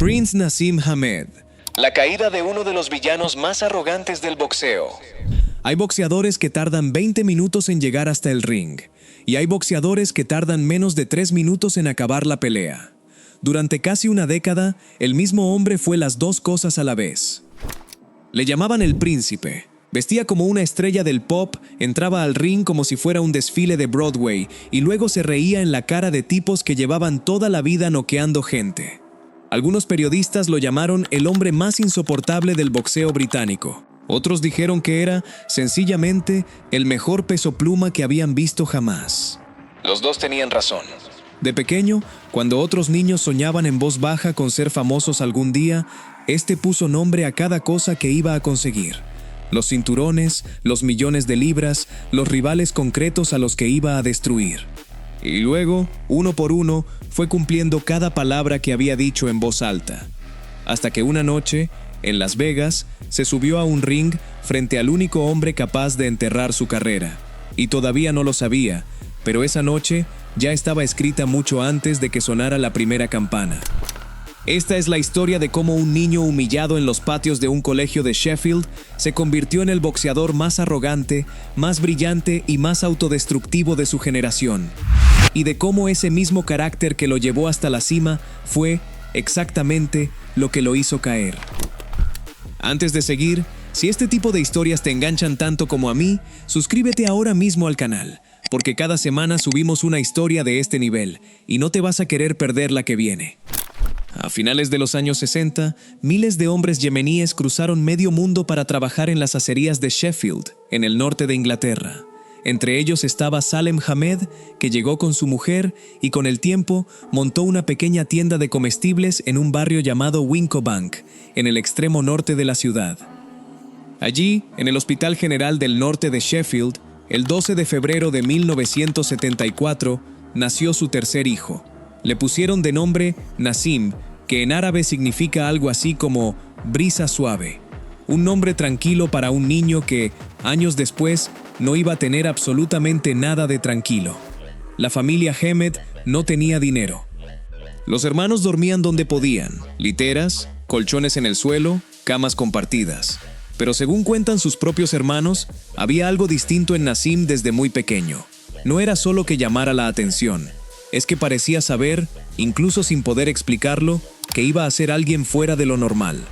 Prince Naseem Hamed. La caída de uno de los villanos más arrogantes del boxeo. Hay boxeadores que tardan 20 minutos en llegar hasta el ring, y hay boxeadores que tardan menos de 3 minutos en acabar la pelea. Durante casi una década, el mismo hombre fue las dos cosas a la vez. Le llamaban el Príncipe. Vestía como una estrella del pop, entraba al ring como si fuera un desfile de Broadway y luego se reía en la cara de tipos que llevaban toda la vida noqueando gente. Algunos periodistas lo llamaron el hombre más insoportable del boxeo británico. Otros dijeron que era, sencillamente, el mejor peso pluma que habían visto jamás. Los dos tenían razón. De pequeño, cuando otros niños soñaban en voz baja con ser famosos algún día, este puso nombre a cada cosa que iba a conseguir. Los cinturones, los millones de libras, los rivales concretos a los que iba a destruir. Y luego, uno por uno, fue cumpliendo cada palabra que había dicho en voz alta. Hasta que una noche, en Las Vegas, se subió a un ring frente al único hombre capaz de enterrar su carrera. Y todavía no lo sabía, pero esa noche ya estaba escrita mucho antes de que sonara la primera campana. Esta es la historia de cómo un niño humillado en los patios de un colegio de Sheffield se convirtió en el boxeador más arrogante, más brillante y más autodestructivo de su generación. Y de cómo ese mismo carácter que lo llevó hasta la cima fue, exactamente, lo que lo hizo caer. Antes de seguir, si este tipo de historias te enganchan tanto como a mí, suscríbete ahora mismo al canal, porque cada semana subimos una historia de este nivel y no te vas a querer perder la que viene. A finales de los años 60, miles de hombres yemeníes cruzaron medio mundo para trabajar en las acerías de Sheffield, en el norte de Inglaterra. Entre ellos estaba Salem Hamed, que llegó con su mujer y con el tiempo montó una pequeña tienda de comestibles en un barrio llamado Wincobank, en el extremo norte de la ciudad. Allí, en el Hospital General del Norte de Sheffield, el 12 de febrero de 1974, nació su tercer hijo. Le pusieron de nombre Naseem, que en árabe significa algo así como brisa suave. Un nombre tranquilo para un niño que, años después, no iba a tener absolutamente nada de tranquilo. La familia Hamed no tenía dinero. Los hermanos dormían donde podían, literas, colchones en el suelo, camas compartidas. Pero según cuentan sus propios hermanos, había algo distinto en Naseem desde muy pequeño. No era solo que llamara la atención, es que parecía saber, incluso sin poder explicarlo, que iba a ser alguien fuera de lo normal.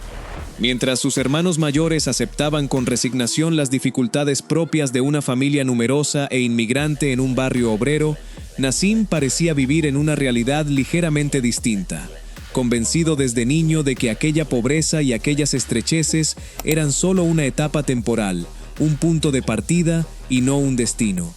Mientras sus hermanos mayores aceptaban con resignación las dificultades propias de una familia numerosa e inmigrante en un barrio obrero, Naseem parecía vivir en una realidad ligeramente distinta, convencido desde niño de que aquella pobreza y aquellas estrecheces eran solo una etapa temporal, un punto de partida y no un destino.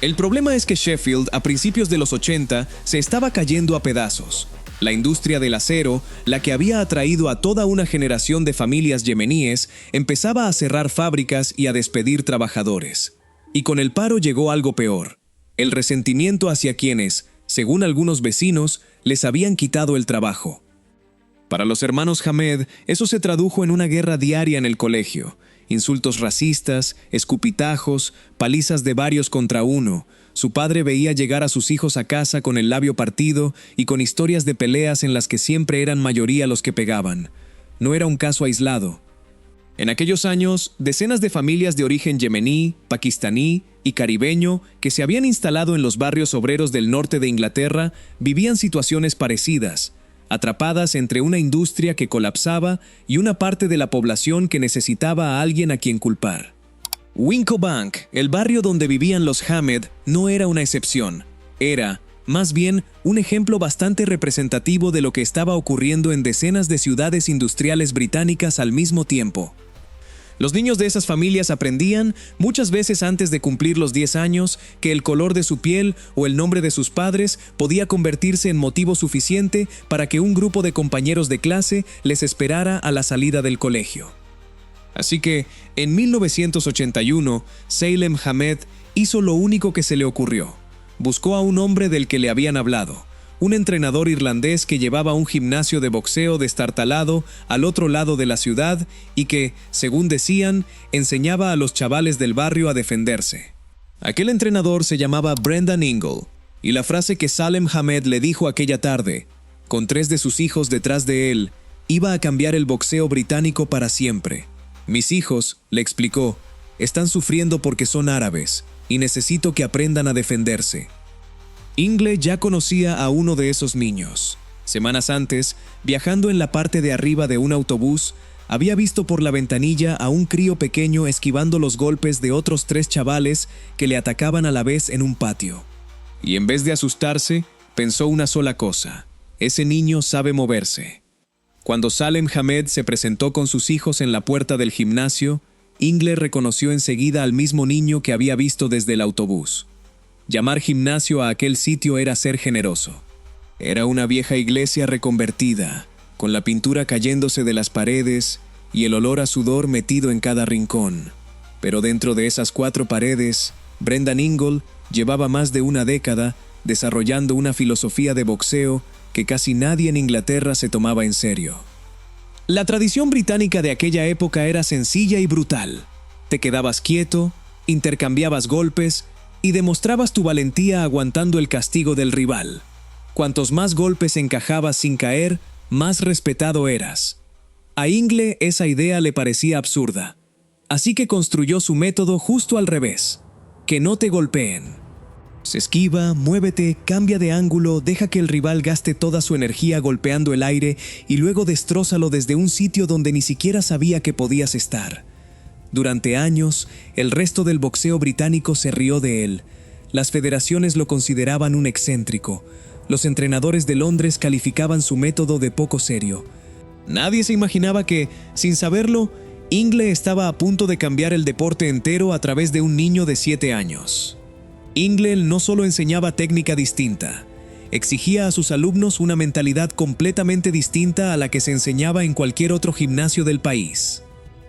El problema es que Sheffield, a principios de los 80, se estaba cayendo a pedazos. La industria del acero, la que había atraído a toda una generación de familias yemeníes, empezaba a cerrar fábricas y a despedir trabajadores. Y con el paro llegó algo peor: el resentimiento hacia quienes, según algunos vecinos, les habían quitado el trabajo. Para los hermanos Hamed, eso se tradujo en una guerra diaria en el colegio. Insultos racistas, escupitajos, palizas de varios contra uno. Su padre veía llegar a sus hijos a casa con el labio partido y con historias de peleas en las que siempre eran mayoría los que pegaban. No era un caso aislado. En aquellos años, decenas de familias de origen yemení, pakistaní y caribeño que se habían instalado en los barrios obreros del norte de Inglaterra vivían situaciones parecidas, atrapadas entre una industria que colapsaba y una parte de la población que necesitaba a alguien a quien culpar. Wincobank, el barrio donde vivían los Hamed, no era una excepción. Era, más bien, un ejemplo bastante representativo de lo que estaba ocurriendo en decenas de ciudades industriales británicas al mismo tiempo. Los niños de esas familias aprendían, muchas veces antes de cumplir los 10 años, que el color de su piel o el nombre de sus padres podía convertirse en motivo suficiente para que un grupo de compañeros de clase les esperara a la salida del colegio. Así que, en 1981, Salem Hamed hizo lo único que se le ocurrió. Buscó a un hombre del que le habían hablado, un entrenador irlandés que llevaba un gimnasio de boxeo destartalado al otro lado de la ciudad y que, según decían, enseñaba a los chavales del barrio a defenderse. Aquel entrenador se llamaba Brendan Ingle, y la frase que Salem Hamed le dijo aquella tarde: con 3 de sus hijos detrás de él, iba a cambiar el boxeo británico para siempre. Mis hijos, le explicó, están sufriendo porque son árabes y necesito que aprendan a defenderse. Ingle ya conocía a uno de esos niños. Semanas antes, viajando en la parte de arriba de un autobús, había visto por la ventanilla a un crío pequeño esquivando los golpes de otros 3 chavales que le atacaban a la vez en un patio. Y en vez de asustarse, pensó una sola cosa: ese niño sabe moverse. Cuando Salem Hamed se presentó con sus hijos en la puerta del gimnasio, Ingle reconoció enseguida al mismo niño que había visto desde el autobús. Llamar gimnasio a aquel sitio era ser generoso. Era una vieja iglesia reconvertida, con la pintura cayéndose de las paredes y el olor a sudor metido en cada rincón. Pero dentro de esas 4 paredes, Brendan Ingle llevaba más de una década desarrollando una filosofía de boxeo que casi nadie en Inglaterra se tomaba en serio. La tradición británica de aquella época era sencilla y brutal. Te quedabas quieto, intercambiabas golpes y demostrabas tu valentía aguantando el castigo del rival. Cuantos más golpes encajabas sin caer, más respetado eras. A Ingle esa idea le parecía absurda, así que construyó su método justo al revés: que no te golpeen. Se esquiva, muévete, cambia de ángulo, deja que el rival gaste toda su energía golpeando el aire y luego destrózalo desde un sitio donde ni siquiera sabía que podías estar. Durante años, el resto del boxeo británico se rió de él. Las federaciones lo consideraban un excéntrico. Los entrenadores de Londres calificaban su método de poco serio. Nadie se imaginaba que, sin saberlo, Ingle estaba a punto de cambiar el deporte entero a través de un niño de 7 años. Ingle no solo enseñaba técnica distinta, exigía a sus alumnos una mentalidad completamente distinta a la que se enseñaba en cualquier otro gimnasio del país.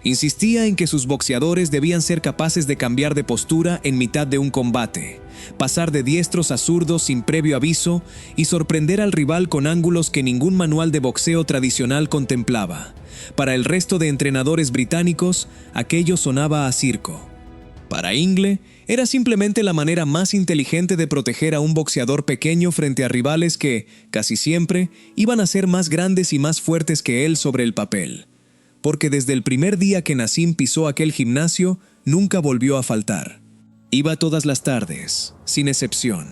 Insistía en que sus boxeadores debían ser capaces de cambiar de postura en mitad de un combate, pasar de diestros a zurdos sin previo aviso y sorprender al rival con ángulos que ningún manual de boxeo tradicional contemplaba. Para el resto de entrenadores británicos, aquello sonaba a circo. Para Ingle, era simplemente la manera más inteligente de proteger a un boxeador pequeño frente a rivales que, casi siempre, iban a ser más grandes y más fuertes que él sobre el papel. Porque desde el primer día que Nassim pisó aquel gimnasio, nunca volvió a faltar. Iba todas las tardes, sin excepción.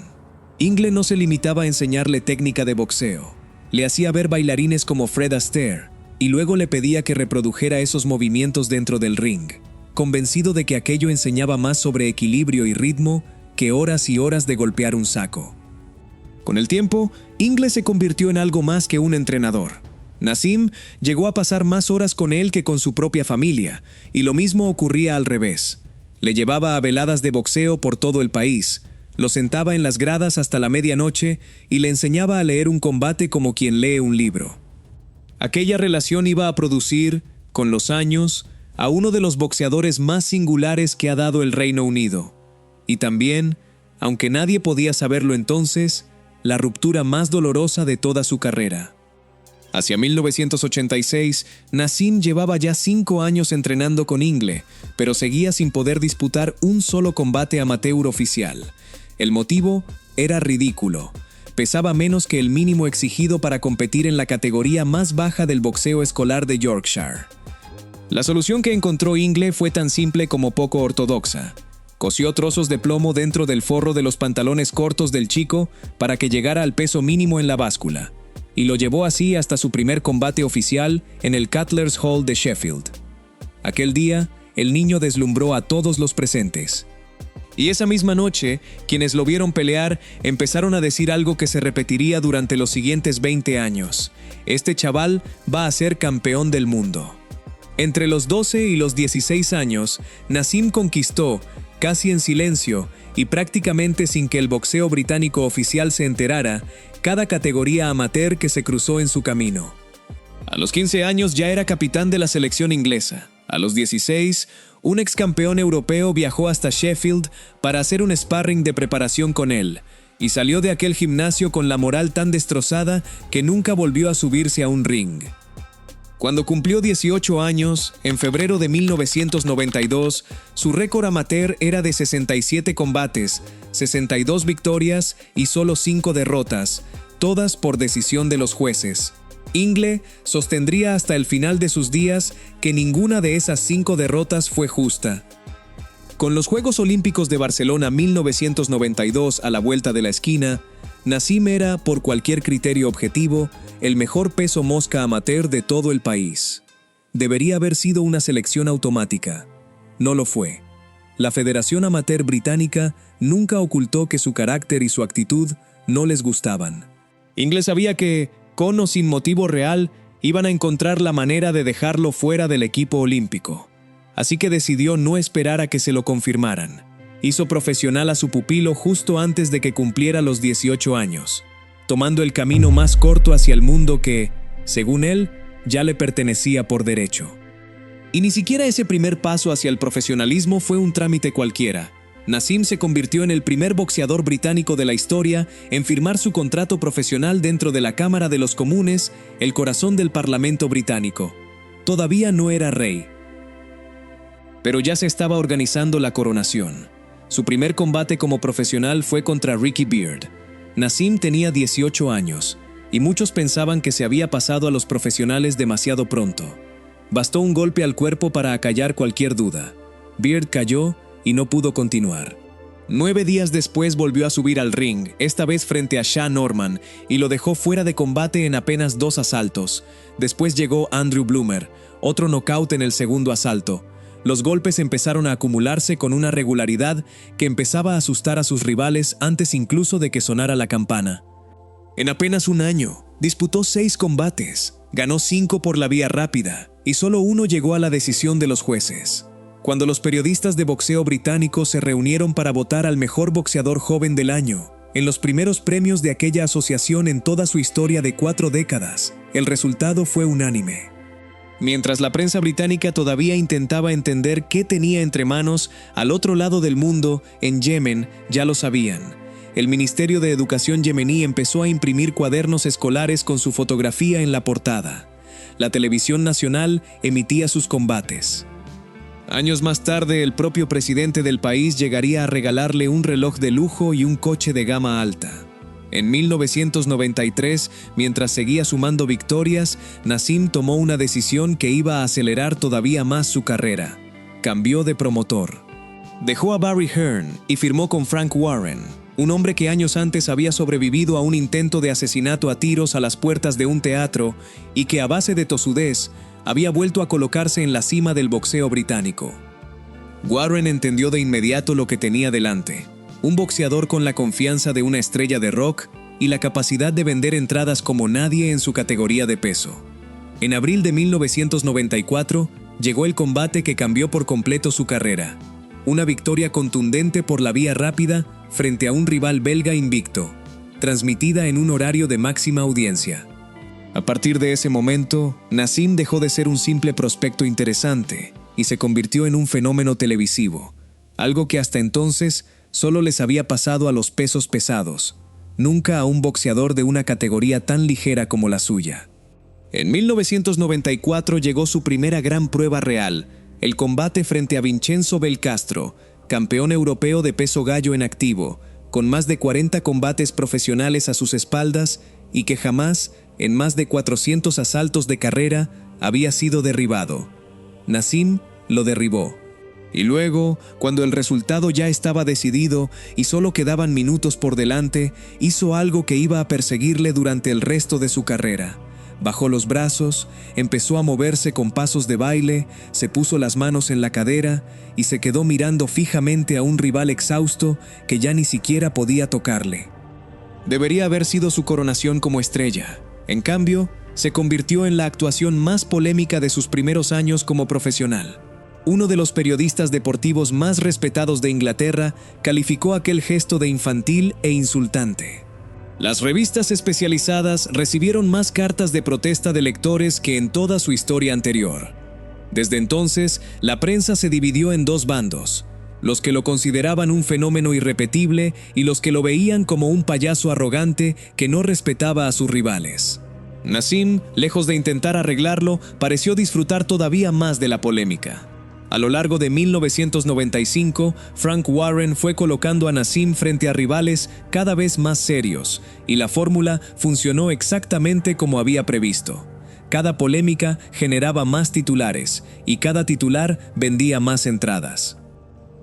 Ingle no se limitaba a enseñarle técnica de boxeo. Le hacía ver bailarines como Fred Astaire, y luego le pedía que reprodujera esos movimientos dentro del ring, convencido de que aquello enseñaba más sobre equilibrio y ritmo que horas y horas de golpear un saco. Con el tiempo, Ingle se convirtió en algo más que un entrenador. Nassim llegó a pasar más horas con él que con su propia familia, y lo mismo ocurría al revés. Le llevaba a veladas de boxeo por todo el país, lo sentaba en las gradas hasta la medianoche y le enseñaba a leer un combate como quien lee un libro. Aquella relación iba a producir, con los años, a uno de los boxeadores más singulares que ha dado el Reino Unido. Y también, aunque nadie podía saberlo entonces, la ruptura más dolorosa de toda su carrera. Hacia 1986, Nassim llevaba ya 5 años entrenando con Ingle, pero seguía sin poder disputar un solo combate amateur oficial. El motivo era ridículo. Pesaba menos que el mínimo exigido para competir en la categoría más baja del boxeo escolar de Yorkshire. La solución que encontró Ingle fue tan simple como poco ortodoxa. Cosió trozos de plomo dentro del forro de los pantalones cortos del chico para que llegara al peso mínimo en la báscula, y lo llevó así hasta su primer combate oficial en el Cutlers Hall de Sheffield. Aquel día, el niño deslumbró a todos los presentes. Y esa misma noche, quienes lo vieron pelear empezaron a decir algo que se repetiría durante los siguientes 20 años. Este chaval va a ser campeón del mundo. Entre los 12 y los 16 años, Nassim conquistó, casi en silencio y prácticamente sin que el boxeo británico oficial se enterara, cada categoría amateur que se cruzó en su camino. A los 15 años ya era capitán de la selección inglesa. A los 16, un ex campeón europeo viajó hasta Sheffield para hacer un sparring de preparación con él, y salió de aquel gimnasio con la moral tan destrozada que nunca volvió a subirse a un ring. Cuando cumplió 18 años, en febrero de 1992, su récord amateur era de 67 combates, 62 victorias y solo 5 derrotas, todas por decisión de los jueces. Ingle sostendría hasta el final de sus días que ninguna de esas 5 derrotas fue justa. Con los Juegos Olímpicos de Barcelona 1992 a la vuelta de la esquina, Naseem era, por cualquier criterio objetivo, el mejor peso mosca amateur de todo el país. Debería haber sido una selección automática. No lo fue. La Federación Amateur Británica nunca ocultó que su carácter y su actitud no les gustaban. Ingle sabía que, con o sin motivo real, iban a encontrar la manera de dejarlo fuera del equipo olímpico. Así que decidió no esperar a que se lo confirmaran. Hizo profesional a su pupilo justo antes de que cumpliera los 18 años, tomando el camino más corto hacia el mundo que, según él, ya le pertenecía por derecho. Y ni siquiera ese primer paso hacia el profesionalismo fue un trámite cualquiera. Naseem se convirtió en el primer boxeador británico de la historia en firmar su contrato profesional dentro de la Cámara de los Comunes, el corazón del Parlamento británico. Todavía no era rey, pero ya se estaba organizando la coronación. Su primer combate como profesional fue contra Ricky Beard. Naseem tenía 18 años, y muchos pensaban que se había pasado a los profesionales demasiado pronto. Bastó un golpe al cuerpo para acallar cualquier duda. Beard cayó y no pudo continuar. 9 días después volvió a subir al ring, esta vez frente a Sean Norman, y lo dejó fuera de combate en apenas 2 asaltos. Después llegó Andrew Bloomer, otro nocaut en el segundo asalto. Los golpes empezaron a acumularse con una regularidad que empezaba a asustar a sus rivales antes incluso de que sonara la campana. En apenas un año, disputó 6 combates, ganó 5 por la vía rápida, y solo 1 llegó a la decisión de los jueces. Cuando los periodistas de boxeo británicos se reunieron para votar al mejor boxeador joven del año, en los primeros premios de aquella asociación en toda su historia de 4 décadas, el resultado fue unánime. Mientras la prensa británica todavía intentaba entender qué tenía entre manos, al otro lado del mundo, en Yemen, ya lo sabían. El Ministerio de Educación yemení empezó a imprimir cuadernos escolares con su fotografía en la portada. La televisión nacional emitía sus combates. Años más tarde, el propio presidente del país llegaría a regalarle un reloj de lujo y un coche de gama alta. En 1993, mientras seguía sumando victorias, Naseem tomó una decisión que iba a acelerar todavía más su carrera. Cambió de promotor. Dejó a Barry Hearn y firmó con Frank Warren, un hombre que años antes había sobrevivido a un intento de asesinato a tiros a las puertas de un teatro y que a base de tosudez había vuelto a colocarse en la cima del boxeo británico. Warren entendió de inmediato lo que tenía delante. Un boxeador con la confianza de una estrella de rock y la capacidad de vender entradas como nadie en su categoría de peso. En abril de 1994 llegó el combate que cambió por completo su carrera. Una victoria contundente por la vía rápida frente a un rival belga invicto, transmitida en un horario de máxima audiencia. A partir de ese momento, Naseem dejó de ser un simple prospecto interesante y se convirtió en un fenómeno televisivo, algo que hasta entonces solo les había pasado a los pesos pesados, nunca a un boxeador de una categoría tan ligera como la suya. En 1994 llegó su primera gran prueba real, el combate frente a Vincenzo Belcastro, campeón europeo de peso gallo en activo, con más de 40 combates profesionales a sus espaldas y que jamás, en más de 400 asaltos de carrera, había sido derribado. Naseem lo derribó. Y luego, cuando el resultado ya estaba decidido y solo quedaban minutos por delante, hizo algo que iba a perseguirle durante el resto de su carrera. Bajó los brazos, empezó a moverse con pasos de baile, se puso las manos en la cadera y se quedó mirando fijamente a un rival exhausto que ya ni siquiera podía tocarle. Debería haber sido su coronación como estrella. En cambio, se convirtió en la actuación más polémica de sus primeros años como profesional. Uno de los periodistas deportivos más respetados de Inglaterra calificó aquel gesto de infantil e insultante. Las revistas especializadas recibieron más cartas de protesta de lectores que en toda su historia anterior. Desde entonces, la prensa se dividió en 2 bandos: los que lo consideraban un fenómeno irrepetible y los que lo veían como un payaso arrogante que no respetaba a sus rivales. Naseem, lejos de intentar arreglarlo, pareció disfrutar todavía más de la polémica. A lo largo de 1995, Frank Warren fue colocando a Naseem frente a rivales cada vez más serios, y la fórmula funcionó exactamente como había previsto. Cada polémica generaba más titulares, y cada titular vendía más entradas.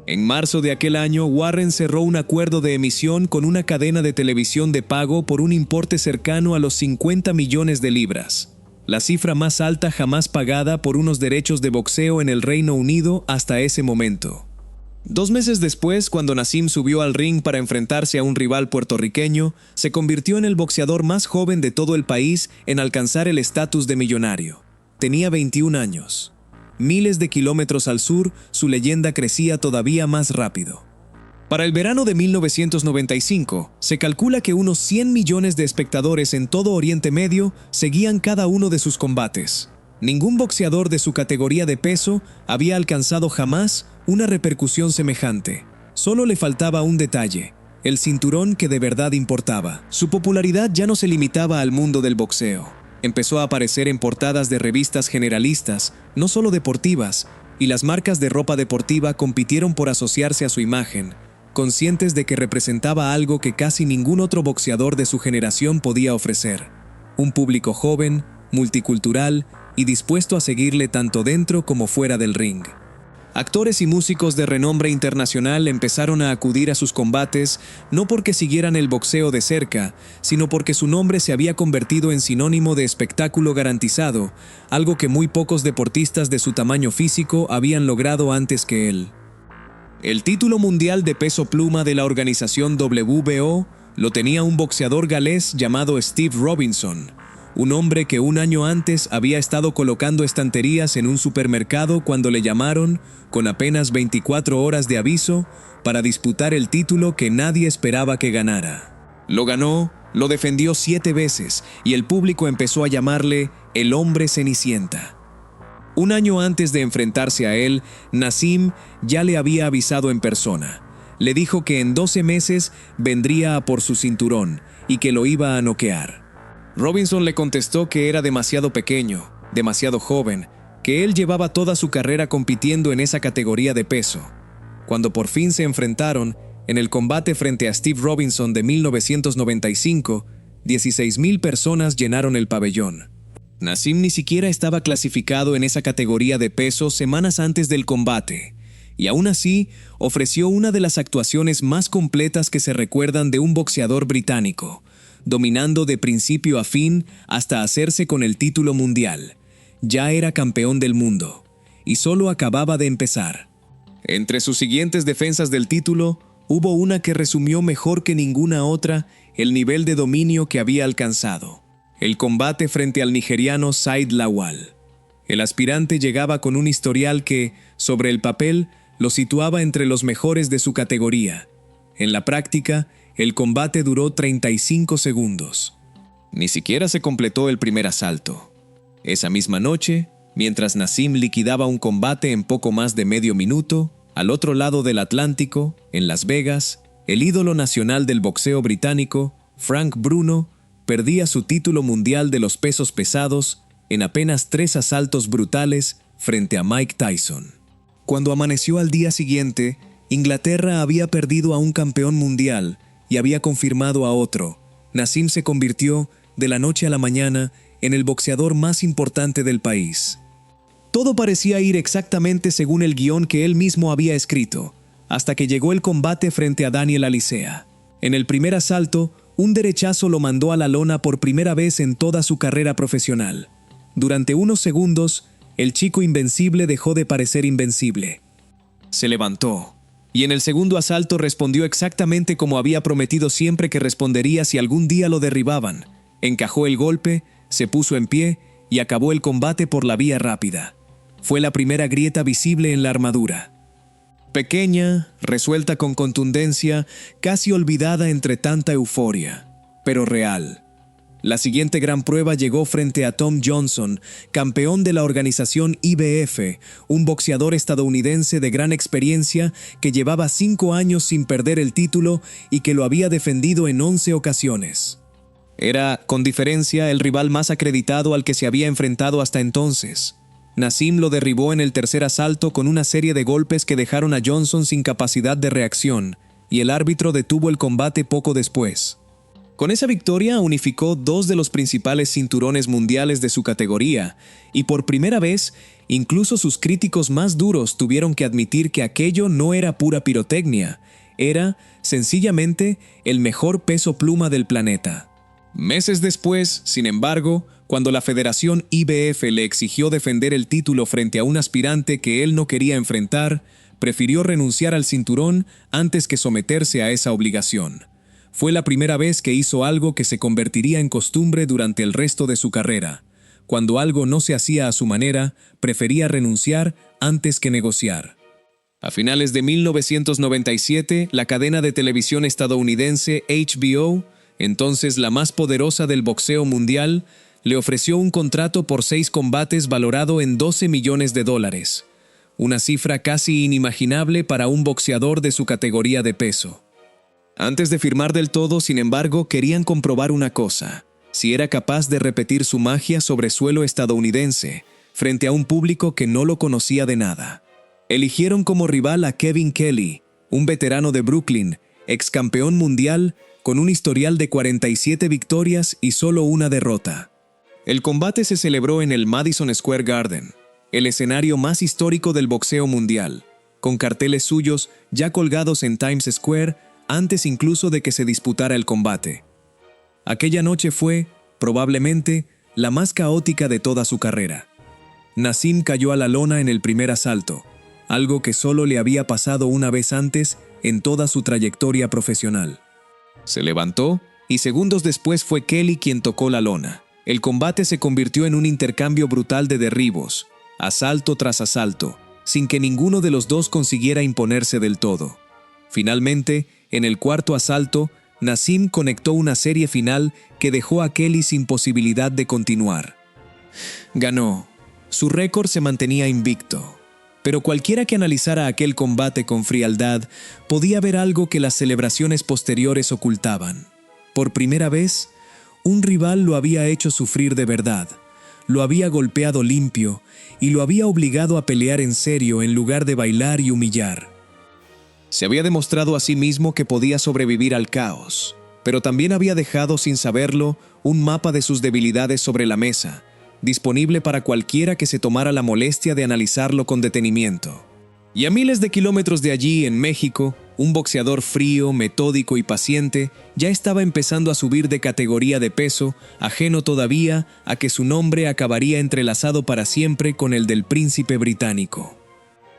En marzo de aquel año, Warren cerró un acuerdo de emisión con una cadena de televisión de pago por un importe cercano a los 50 millones de libras. La cifra más alta jamás pagada por unos derechos de boxeo en el Reino Unido hasta ese momento. 2 meses después, cuando Naseem subió al ring para enfrentarse a un rival puertorriqueño, se convirtió en el boxeador más joven de todo el país en alcanzar el estatus de millonario. Tenía 21 años. Miles de kilómetros al sur, su leyenda crecía todavía más rápido. Para el verano de 1995, se calcula que unos 100 millones de espectadores en todo Oriente Medio seguían cada uno de sus combates. Ningún boxeador de su categoría de peso había alcanzado jamás una repercusión semejante. Solo le faltaba un detalle: el cinturón que de verdad importaba. Su popularidad ya no se limitaba al mundo del boxeo. Empezó a aparecer en portadas de revistas generalistas, no solo deportivas, y las marcas de ropa deportiva compitieron por asociarse a su imagen, conscientes de que representaba algo que casi ningún otro boxeador de su generación podía ofrecer: un público joven, multicultural y dispuesto a seguirle tanto dentro como fuera del ring. Actores y músicos de renombre internacional empezaron a acudir a sus combates no porque siguieran el boxeo de cerca, sino porque su nombre se había convertido en sinónimo de espectáculo garantizado, algo que muy pocos deportistas de su tamaño físico habían logrado antes que él. El título mundial de peso pluma de la organización WBO lo tenía un boxeador galés llamado Steve Robinson, un hombre que un año antes había estado colocando estanterías en un supermercado cuando le llamaron, con apenas 24 horas de aviso, para disputar el título que nadie esperaba que ganara. Lo ganó, lo defendió 7 veces y el público empezó a llamarle el hombre Cenicienta. Un año antes de enfrentarse a él, Naseem ya le había avisado en persona. Le dijo que en 12 meses vendría a por su cinturón y que lo iba a noquear. Robinson le contestó que era demasiado pequeño, demasiado joven, que él llevaba toda su carrera compitiendo en esa categoría de peso. Cuando por fin se enfrentaron, en el combate frente a Steve Robinson de 1995, 16,000 personas llenaron el pabellón. Naseem ni siquiera estaba clasificado en esa categoría de peso semanas antes del combate, y aún así ofreció una de las actuaciones más completas que se recuerdan de un boxeador británico, dominando de principio a fin hasta hacerse con el título mundial. Ya era campeón del mundo, y solo acababa de empezar. Entre sus siguientes defensas del título, hubo una que resumió mejor que ninguna otra el nivel de dominio que había alcanzado: el combate frente al nigeriano Said Lawal. El aspirante llegaba con un historial que, sobre el papel, lo situaba entre los mejores de su categoría. En la práctica, el combate duró 35 segundos. Ni siquiera se completó el primer asalto. Esa misma noche, mientras Naseem liquidaba un combate en poco más de medio minuto, al otro lado del Atlántico, en Las Vegas, el ídolo nacional del boxeo británico, Frank Bruno, perdía su título mundial de los pesos pesados en apenas 3 asaltos brutales frente a Mike Tyson. Cuando amaneció al día siguiente, Inglaterra había perdido a un campeón mundial y había confirmado a otro. Naseem se convirtió, de la noche a la mañana, en el boxeador más importante del país. Todo parecía ir exactamente según el guión que él mismo había escrito, hasta que llegó el combate frente a Daniel Alicea. En el primer asalto, un derechazo lo mandó a la lona por primera vez en toda su carrera profesional. Durante unos segundos, el chico invencible dejó de parecer invencible. Se levantó, y en el segundo asalto respondió exactamente como había prometido siempre que respondería si algún día lo derribaban. Encajó el golpe, se puso en pie y acabó el combate por la vía rápida. Fue la primera grieta visible en la armadura. Pequeña, resuelta con contundencia, casi olvidada entre tanta euforia, pero real. La siguiente gran prueba llegó frente a Tom Johnson, campeón de la organización IBF, un boxeador estadounidense de gran experiencia que llevaba 5 años sin perder el título y que lo había defendido en 11 ocasiones. Era, con diferencia, el rival más acreditado al que se había enfrentado hasta entonces. Naseem lo derribó en el tercer asalto con una serie de golpes que dejaron a Johnson sin capacidad de reacción, y el árbitro detuvo el combate poco después. Con esa victoria unificó 2 de los principales cinturones mundiales de su categoría, y por primera vez, incluso sus críticos más duros tuvieron que admitir que aquello no era pura pirotecnia, era, sencillamente, el mejor peso pluma del planeta. Meses después, sin embargo, cuando la Federación IBF le exigió defender el título frente a un aspirante que él no quería enfrentar, prefirió renunciar al cinturón antes que someterse a esa obligación. Fue la primera vez que hizo algo que se convertiría en costumbre durante el resto de su carrera. Cuando algo no se hacía a su manera, prefería renunciar antes que negociar. A finales de 1997, la cadena de televisión estadounidense HBO, entonces la más poderosa del boxeo mundial, le ofreció un contrato por 6 combates valorado en $12 millones, una cifra casi inimaginable para un boxeador de su categoría de peso. Antes de firmar del todo, sin embargo, querían comprobar una cosa: si era capaz de repetir su magia sobre suelo estadounidense, frente a un público que no lo conocía de nada. Eligieron como rival a Kevin Kelly, un veterano de Brooklyn, ex campeón mundial, con un historial de 47 victorias y solo una derrota. El combate se celebró en el Madison Square Garden, el escenario más histórico del boxeo mundial, con carteles suyos ya colgados en Times Square antes incluso de que se disputara el combate. Aquella noche fue, probablemente, la más caótica de toda su carrera. Naseem cayó a la lona en el primer asalto, algo que solo le había pasado una vez antes en toda su trayectoria profesional. Se levantó y segundos después fue Kelly quien tocó la lona. El combate se convirtió en un intercambio brutal de derribos, asalto tras asalto, sin que ninguno de los dos consiguiera imponerse del todo. Finalmente, en el cuarto asalto, Naseem conectó una serie final que dejó a Kelly sin posibilidad de continuar. Ganó. Su récord se mantenía invicto. Pero cualquiera que analizara aquel combate con frialdad podía ver algo que las celebraciones posteriores ocultaban. Por primera vez, un rival lo había hecho sufrir de verdad, lo había golpeado limpio y lo había obligado a pelear en serio en lugar de bailar y humillar. Se había demostrado a sí mismo que podía sobrevivir al caos, pero también había dejado sin saberlo un mapa de sus debilidades sobre la mesa, disponible para cualquiera que se tomara la molestia de analizarlo con detenimiento. Y a miles de kilómetros de allí, en México, un boxeador frío, metódico y paciente ya estaba empezando a subir de categoría de peso, ajeno todavía a que su nombre acabaría entrelazado para siempre con el del príncipe británico.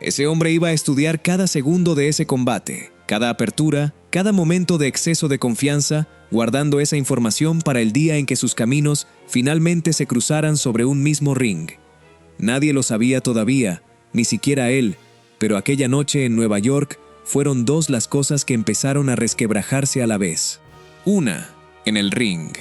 Ese hombre iba a estudiar cada segundo de ese combate, cada apertura, cada momento de exceso de confianza, guardando esa información para el día en que sus caminos finalmente se cruzaran sobre un mismo ring. Nadie lo sabía todavía, ni siquiera él, pero aquella noche en Nueva York fueron 2 las cosas que empezaron a resquebrajarse a la vez. Una, en el ring.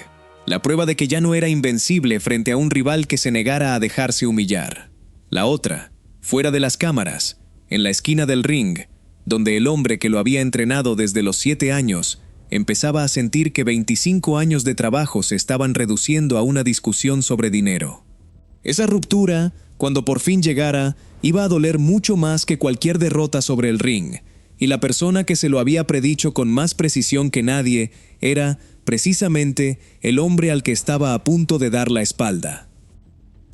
La prueba de que ya no era invencible frente a un rival que se negara a dejarse humillar. La otra, fuera de las cámaras, en la esquina del ring, donde el hombre que lo había entrenado desde los 7 años empezaba a sentir que 25 años de trabajo se estaban reduciendo a una discusión sobre dinero. Esa ruptura, cuando por fin llegara, iba a doler mucho más que cualquier derrota sobre el ring, y la persona que se lo había predicho con más precisión que nadie era, precisamente, el hombre al que estaba a punto de dar la espalda.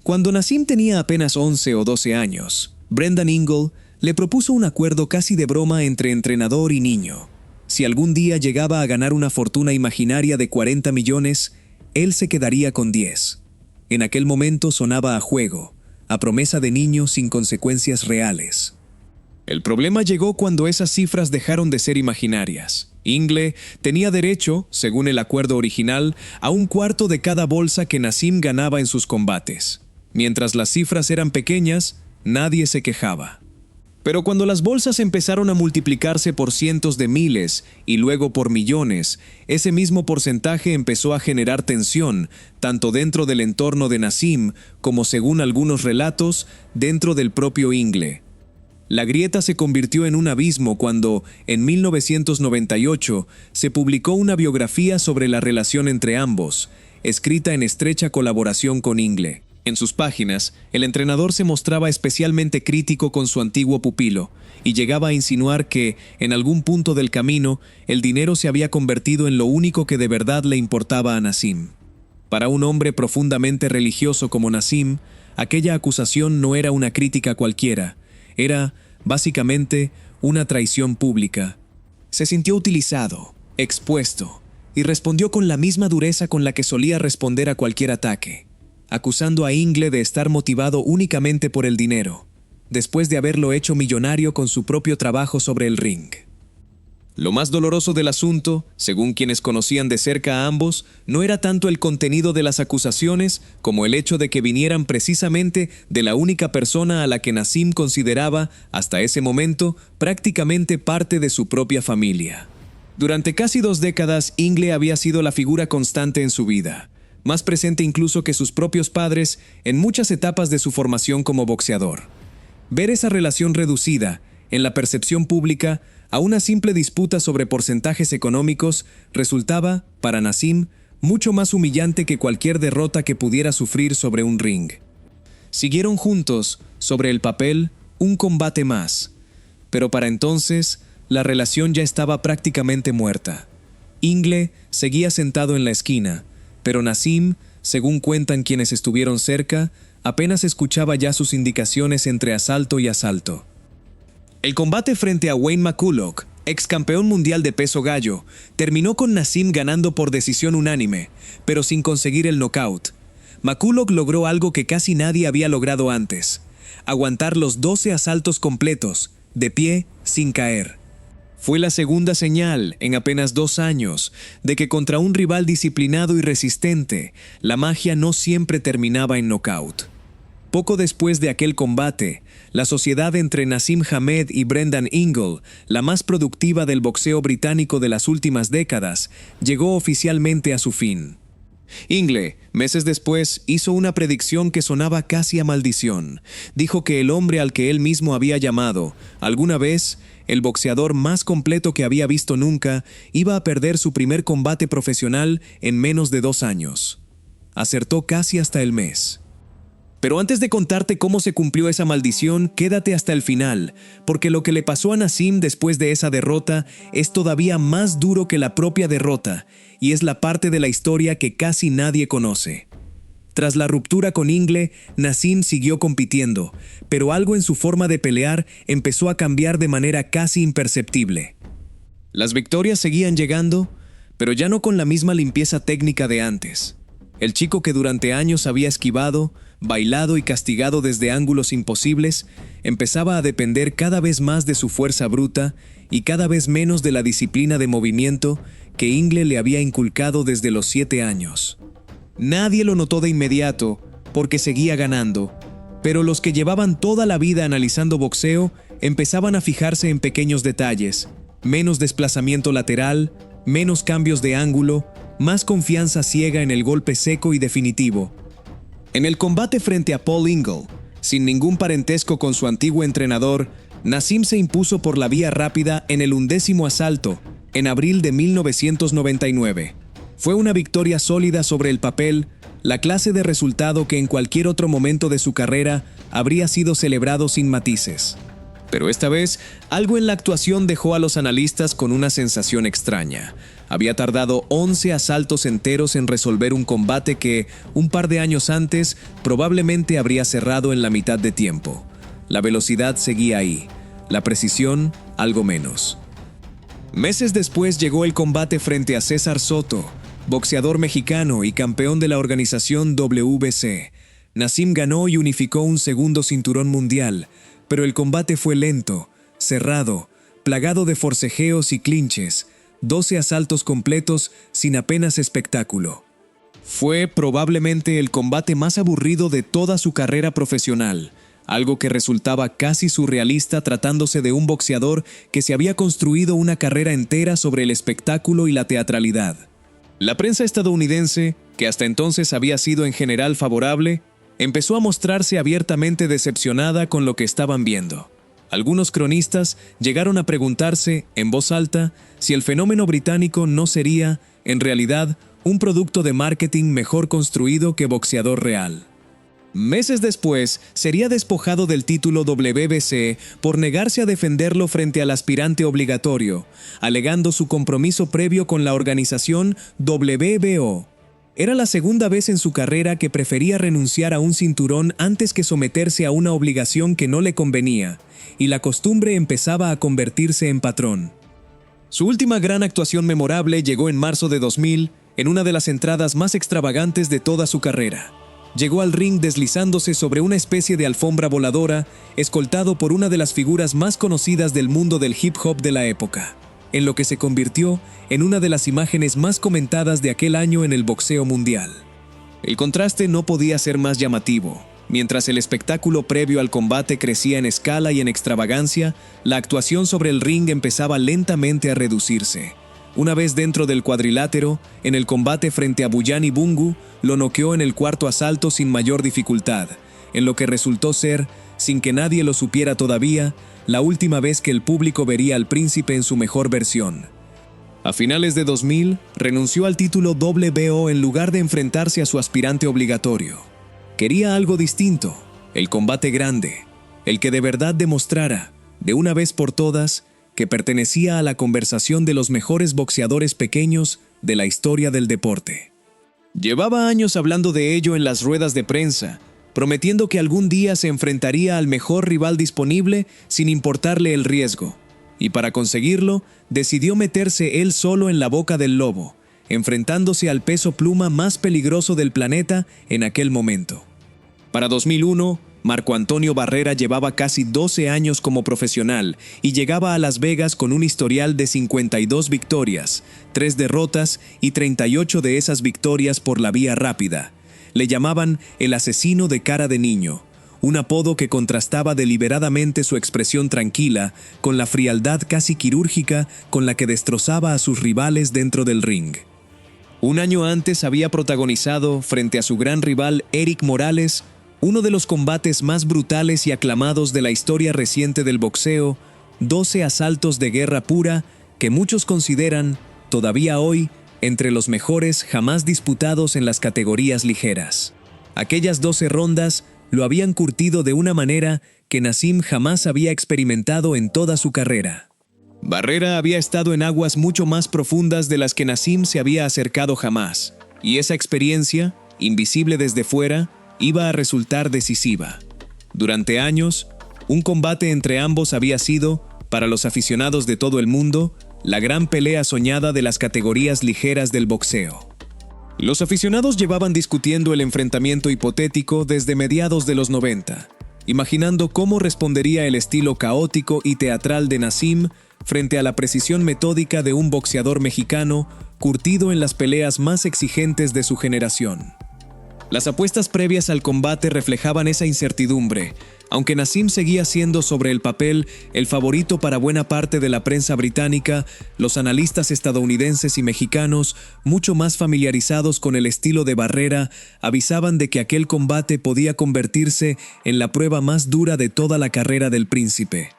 Cuando Naseem tenía apenas 11 o 12 años, Brendan Ingle le propuso un acuerdo casi de broma entre entrenador y niño. Si algún día llegaba a ganar una fortuna imaginaria de 40 millones, él se quedaría con 10. En aquel momento sonaba a juego, a promesa de niño sin consecuencias reales. El problema llegó cuando esas cifras dejaron de ser imaginarias. Ingle tenía derecho, según el acuerdo original, a 1/4 de cada bolsa que Naseem ganaba en sus combates. Mientras las cifras eran pequeñas, nadie se quejaba. Pero cuando las bolsas empezaron a multiplicarse por cientos de miles y luego por millones, ese mismo porcentaje empezó a generar tensión, tanto dentro del entorno de Naseem como, según algunos relatos, dentro del propio Ingle. La grieta se convirtió en un abismo cuando, en 1998, se publicó una biografía sobre la relación entre ambos, escrita en estrecha colaboración con Ingle. En sus páginas, el entrenador se mostraba especialmente crítico con su antiguo pupilo y llegaba a insinuar que, en algún punto del camino, el dinero se había convertido en lo único que de verdad le importaba a Nassim. Para un hombre profundamente religioso como Nassim, aquella acusación no era una crítica cualquiera, era, básicamente, una traición pública. Se sintió utilizado, expuesto, y respondió con la misma dureza con la que solía responder a cualquier ataque, acusando a Ingle de estar motivado únicamente por el dinero, después de haberlo hecho millonario con su propio trabajo sobre el ring. Lo más doloroso del asunto, según quienes conocían de cerca a ambos, no era tanto el contenido de las acusaciones como el hecho de que vinieran precisamente de la única persona a la que Nassim consideraba, hasta ese momento, prácticamente parte de su propia familia. Durante casi 2 décadas, Ingle había sido la figura constante en su vida, más presente incluso que sus propios padres en muchas etapas de su formación como boxeador. Ver esa relación reducida, en la percepción pública, a una simple disputa sobre porcentajes económicos resultaba, para Nassim, mucho más humillante que cualquier derrota que pudiera sufrir sobre un ring. Siguieron juntos, sobre el papel, un combate más, pero para entonces la relación ya estaba prácticamente muerta. Ingle seguía sentado en la esquina, pero Nassim, según cuentan quienes estuvieron cerca, apenas escuchaba ya sus indicaciones entre asalto y asalto. El combate frente a Wayne McCulloch, ex campeón mundial de peso gallo, terminó con Nassim ganando por decisión unánime, pero sin conseguir el knockout. McCulloch logró algo que casi nadie había logrado antes: aguantar los 12 asaltos completos, de pie, sin caer. Fue la segunda señal, en apenas 2 años, de que contra un rival disciplinado y resistente, la magia no siempre terminaba en knockout. Poco después de aquel combate, la sociedad entre Naseem Hamed y Brendan Ingle, la más productiva del boxeo británico de las últimas décadas, llegó oficialmente a su fin. Ingle, meses después, hizo una predicción que sonaba casi a maldición. Dijo que el hombre al que él mismo había llamado, alguna vez, el boxeador más completo que había visto nunca, iba a perder su primer combate profesional en menos de 2 años. Acertó casi hasta el mes. Pero antes de contarte cómo se cumplió esa maldición, quédate hasta el final, porque lo que le pasó a Nassim después de esa derrota es todavía más duro que la propia derrota, y es la parte de la historia que casi nadie conoce. Tras la ruptura con Ingle, Nassim siguió compitiendo, pero algo en su forma de pelear empezó a cambiar de manera casi imperceptible. Las victorias seguían llegando, pero ya no con la misma limpieza técnica de antes. El chico que durante años había esquivado, bailado y castigado desde ángulos imposibles, empezaba a depender cada vez más de su fuerza bruta y cada vez menos de la disciplina de movimiento que Ingle le había inculcado desde los 7 años. Nadie lo notó de inmediato porque seguía ganando, pero los que llevaban toda la vida analizando boxeo empezaban a fijarse en pequeños detalles: menos desplazamiento lateral, menos cambios de ángulo, más confianza ciega en el golpe seco y definitivo. En el combate frente a Paul Ingle, sin ningún parentesco con su antiguo entrenador, Nassim se impuso por la vía rápida en el 11º asalto, en abril de 1999. Fue una victoria sólida sobre el papel, la clase de resultado que en cualquier otro momento de su carrera habría sido celebrado sin matices. Pero esta vez, algo en la actuación dejó a los analistas con una sensación extraña. Había tardado 11 asaltos enteros en resolver un combate que, un par de años antes, probablemente habría cerrado en la mitad de tiempo. La velocidad seguía ahí, la precisión, algo menos. Meses después llegó el combate frente a César Soto, boxeador mexicano y campeón de la organización WBC. Nassim ganó y unificó un segundo cinturón mundial, pero el combate fue lento, cerrado, plagado de forcejeos y clinches, 12 asaltos completos sin apenas espectáculo. Fue probablemente el combate más aburrido de toda su carrera profesional, algo que resultaba casi surrealista tratándose de un boxeador que se había construido una carrera entera sobre el espectáculo y la teatralidad. La prensa estadounidense, que hasta entonces había sido en general favorable, empezó a mostrarse abiertamente decepcionada con lo que estaban viendo. Algunos cronistas llegaron a preguntarse, en voz alta, si el fenómeno británico no sería, en realidad, un producto de marketing mejor construido que boxeador real. Meses después, sería despojado del título WBC por negarse a defenderlo frente al aspirante obligatorio, alegando su compromiso previo con la organización WBO. Era la segunda vez en su carrera que prefería renunciar a un cinturón antes que someterse a una obligación que no le convenía, y la costumbre empezaba a convertirse en patrón. Su última gran actuación memorable llegó en marzo de 2000, en una de las entradas más extravagantes de toda su carrera. Llegó al ring deslizándose sobre una especie de alfombra voladora, escoltado por una de las figuras más conocidas del mundo del hip hop de la época, en lo que se convirtió en una de las imágenes más comentadas de aquel año en el boxeo mundial. El contraste no podía ser más llamativo. Mientras el espectáculo previo al combate crecía en escala y en extravagancia, la actuación sobre el ring empezaba lentamente a reducirse. Una vez dentro del cuadrilátero, en el combate frente a Buyani Bungu, lo noqueó en el cuarto asalto sin mayor dificultad, en lo que resultó ser, sin que nadie lo supiera todavía, la última vez que el público vería al príncipe en su mejor versión. A finales de 2000, renunció al título WBO en lugar de enfrentarse a su aspirante obligatorio. Quería algo distinto, el combate grande, el que de verdad demostrara, de una vez por todas, que pertenecía a la conversación de los mejores boxeadores pequeños de la historia del deporte. Llevaba años hablando de ello en las ruedas de prensa, prometiendo que algún día se enfrentaría al mejor rival disponible sin importarle el riesgo, y para conseguirlo, decidió meterse él solo en la boca del lobo, enfrentándose al peso pluma más peligroso del planeta en aquel momento. Para 2001, Marco Antonio Barrera llevaba casi 12 años como profesional y llegaba a Las Vegas con un historial de 52 victorias, 3 derrotas y 38 de esas victorias por la vía rápida. Le llamaban el asesino de cara de niño, un apodo que contrastaba deliberadamente su expresión tranquila con la frialdad casi quirúrgica con la que destrozaba a sus rivales dentro del ring. Un año antes había protagonizado, frente a su gran rival Eric Morales, uno de los combates más brutales y aclamados de la historia reciente del boxeo, 12 asaltos de guerra pura que muchos consideran, todavía hoy, entre los mejores jamás disputados en las categorías ligeras. Aquellas 12 rondas lo habían curtido de una manera que Naseem jamás había experimentado en toda su carrera. Barrera había estado en aguas mucho más profundas de las que Naseem se había acercado jamás, y esa experiencia, invisible desde fuera, iba a resultar decisiva. Durante años, un combate entre ambos había sido, para los aficionados de todo el mundo, la gran pelea soñada de las categorías ligeras del boxeo. Los aficionados llevaban discutiendo el enfrentamiento hipotético desde mediados de los 90, imaginando cómo respondería el estilo caótico y teatral de Naseem frente a la precisión metódica de un boxeador mexicano curtido en las peleas más exigentes de su generación. Las apuestas previas al combate reflejaban esa incertidumbre, aunque Naseem seguía siendo sobre el papel el favorito para buena parte de la prensa británica. Los analistas estadounidenses y mexicanos, mucho más familiarizados con el estilo de Barrera, avisaban de que aquel combate podía convertirse en la prueba más dura de toda la carrera del príncipe.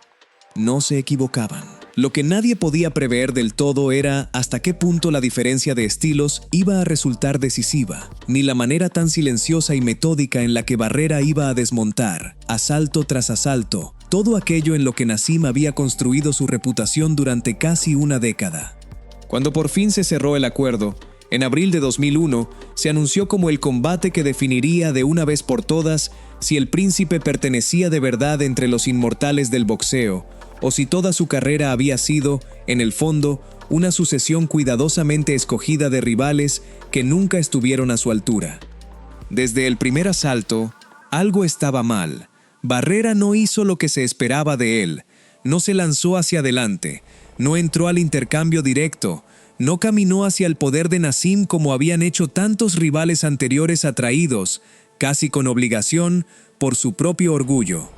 No se equivocaban. Lo que nadie podía prever del todo era hasta qué punto la diferencia de estilos iba a resultar decisiva, ni la manera tan silenciosa y metódica en la que Barrera iba a desmontar, asalto tras asalto, todo aquello en lo que Naseem había construido su reputación durante casi una década. Cuando por fin se cerró el acuerdo, en abril de 2001, se anunció como el combate que definiría de una vez por todas si el príncipe pertenecía de verdad entre los inmortales del boxeo, o si toda su carrera había sido, en el fondo, una sucesión cuidadosamente escogida de rivales que nunca estuvieron a su altura. Desde el primer asalto, algo estaba mal. Barrera no hizo lo que se esperaba de él, no se lanzó hacia adelante, no entró al intercambio directo, no caminó hacia el poder de Naseem como habían hecho tantos rivales anteriores atraídos, casi con obligación, por su propio orgullo.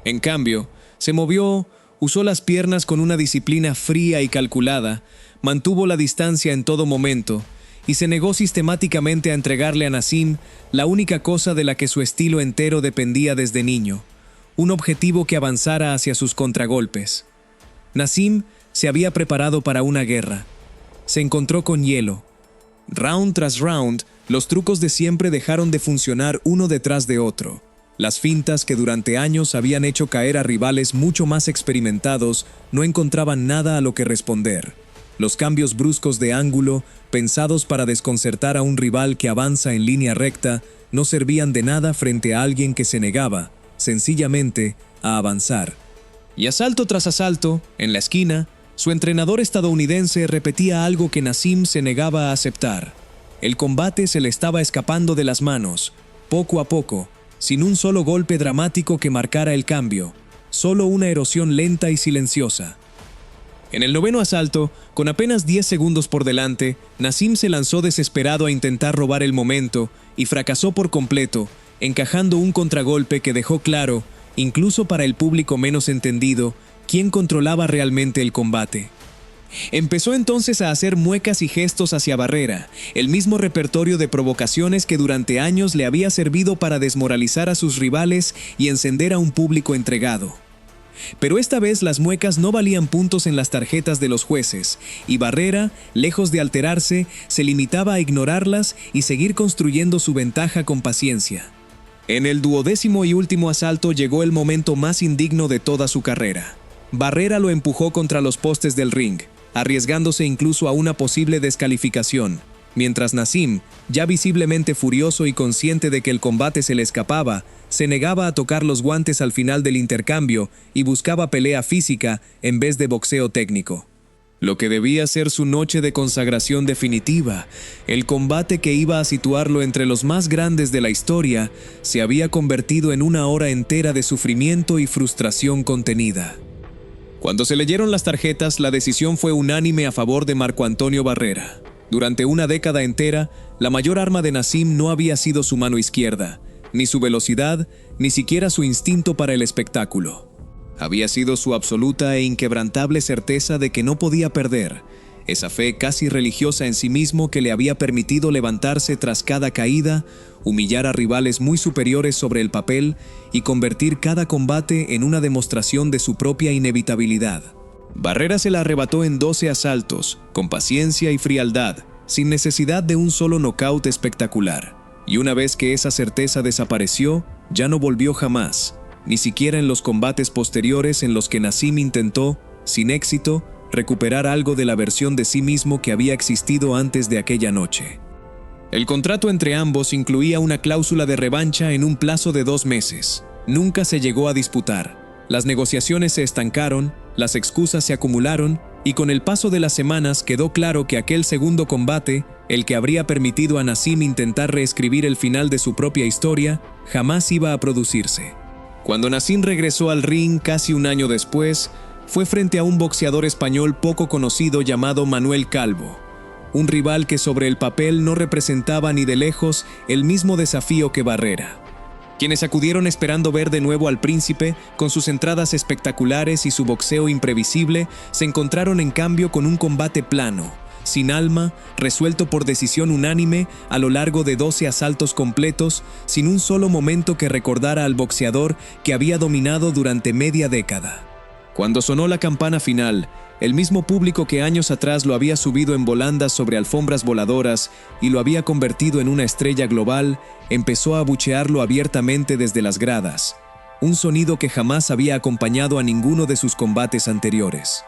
En cambio, se movió, usó las piernas con una disciplina fría y calculada, mantuvo la distancia en todo momento y se negó sistemáticamente a entregarle a Naseem la única cosa de la que su estilo entero dependía desde niño, un objetivo que avanzara hacia sus contragolpes. Naseem se había preparado para una guerra. Se encontró con hielo. Round tras round, los trucos de siempre dejaron de funcionar uno detrás de otro. Las fintas que durante años habían hecho caer a rivales mucho más experimentados no encontraban nada a lo que responder. Los cambios bruscos de ángulo, pensados para desconcertar a un rival que avanza en línea recta, no servían de nada frente a alguien que se negaba, sencillamente, a avanzar. Y asalto tras asalto, en la esquina, su entrenador estadounidense repetía algo que Naseem se negaba a aceptar. El combate se le estaba escapando de las manos, poco a poco, sin un solo golpe dramático que marcara el cambio, solo una erosión lenta y silenciosa. En el noveno asalto, con apenas 10 segundos por delante, Naseem se lanzó desesperado a intentar robar el momento y fracasó por completo, encajando un contragolpe que dejó claro, incluso para el público menos entendido, quién controlaba realmente el combate. Empezó entonces a hacer muecas y gestos hacia Barrera, el mismo repertorio de provocaciones que durante años le había servido para desmoralizar a sus rivales y encender a un público entregado. Pero esta vez las muecas no valían puntos en las tarjetas de los jueces, y Barrera, lejos de alterarse, se limitaba a ignorarlas y seguir construyendo su ventaja con paciencia. En el 12º y último asalto llegó el momento más indigno de toda su carrera. Barrera lo empujó contra los postes del ring, arriesgándose incluso a una posible descalificación, mientras Naseem, ya visiblemente furioso y consciente de que el combate se le escapaba, se negaba a tocar los guantes al final del intercambio y buscaba pelea física en vez de boxeo técnico. Lo que debía ser su noche de consagración definitiva, el combate que iba a situarlo entre los más grandes de la historia, se había convertido en una hora entera de sufrimiento y frustración contenida. Cuando se leyeron las tarjetas, la decisión fue unánime a favor de Marco Antonio Barrera. Durante una década entera, la mayor arma de Naseem no había sido su mano izquierda, ni su velocidad, ni siquiera su instinto para el espectáculo. Había sido su absoluta e inquebrantable certeza de que no podía perder, esa fe casi religiosa en sí mismo que le había permitido levantarse tras cada caída, humillar a rivales muy superiores sobre el papel y convertir cada combate en una demostración de su propia inevitabilidad. Barrera se la arrebató en 12 asaltos, con paciencia y frialdad, sin necesidad de un solo nocaut espectacular. Y una vez que esa certeza desapareció, ya no volvió jamás, ni siquiera en los combates posteriores en los que Naseem intentó, sin éxito, recuperar algo de la versión de sí mismo que había existido antes de aquella noche. El contrato entre ambos incluía una cláusula de revancha en un plazo de 2 meses. Nunca se llegó a disputar. Las negociaciones se estancaron, las excusas se acumularon, y con el paso de las semanas quedó claro que aquel segundo combate, el que habría permitido a Naseem intentar reescribir el final de su propia historia, jamás iba a producirse. Cuando Naseem regresó al ring casi un año después, fue frente a un boxeador español poco conocido llamado Manuel Calvo, un rival que sobre el papel no representaba ni de lejos el mismo desafío que Barrera. Quienes acudieron esperando ver de nuevo al príncipe, con sus entradas espectaculares y su boxeo imprevisible, se encontraron en cambio con un combate plano, sin alma, resuelto por decisión unánime a lo largo de 12 asaltos completos, sin un solo momento que recordara al boxeador que había dominado durante media década. Cuando sonó la campana final, el mismo público que años atrás lo había subido en volandas sobre alfombras voladoras y lo había convertido en una estrella global, empezó a abuchearlo abiertamente desde las gradas, un sonido que jamás había acompañado a ninguno de sus combates anteriores.